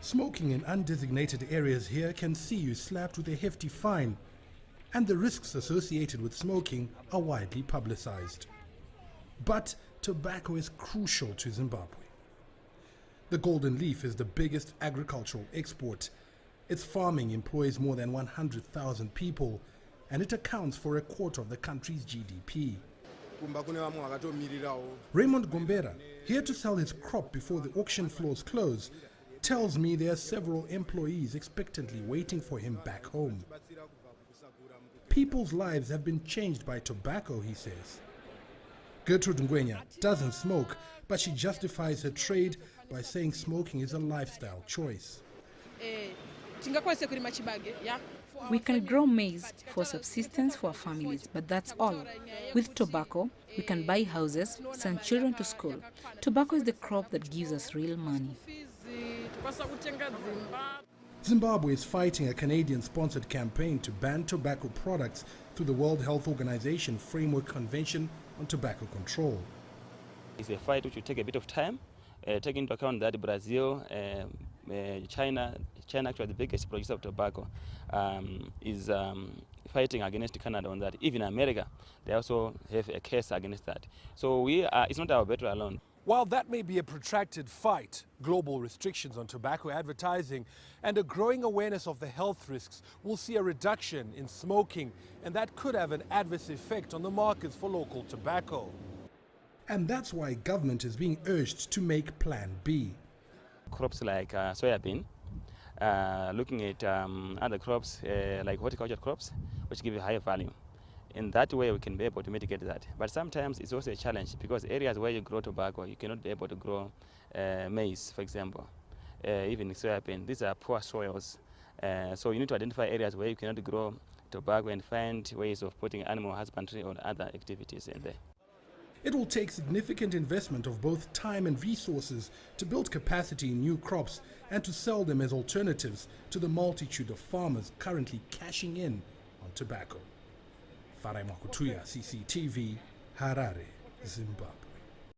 Smoking in undesignated areas here can see you slapped with a hefty fine, and the risks associated with smoking are widely publicized. But tobacco is crucial to Zimbabwe. The golden leaf is the biggest agricultural export. Its farming employs more than 100,000 people, and it accounts for a quarter of the country's GDP. Raymond Gombera, here to sell his crop before the auction floors close, tells me there are several employees expectantly waiting for him back home. People's lives have been changed by tobacco, he says. Gertrude Ngwenya doesn't smoke, but she justifies her trade by saying smoking is a lifestyle choice. We can grow maize for subsistence for our families, but that's all. With tobacco, we can buy houses, send children to school. Tobacco is the crop that gives us real money. Zimbabwe is fighting a Canadian-sponsored campaign to ban tobacco products through the World Health Organization Framework Convention on Tobacco Control. It's a fight which will take a bit of time, taking into account that Brazil, China actually the biggest producer of tobacco, is fighting against Canada on that. Even America, they also have a case against that. So it's not our battle alone. While that may be a protracted fight, global restrictions on tobacco advertising and a growing awareness of the health risks will see a reduction in smoking, and that could have an adverse effect on the markets for local tobacco. And that's why government is being urged to make Plan B. Crops like soybean, looking at other crops like horticulture crops, which give a higher value. In that way, we can be able to mitigate that. But sometimes it's also a challenge because areas where you grow tobacco, you cannot be able to grow maize, for example, even soybean. These are poor soils. So you need to identify areas where you cannot grow tobacco and find ways of putting animal husbandry or other activities in there. It will take significant investment of both time and resources to build capacity in new crops and to sell them as alternatives to the multitude of farmers currently cashing in on tobacco. Farai Mwakutua, CCTV, Harare, Zimbabwe.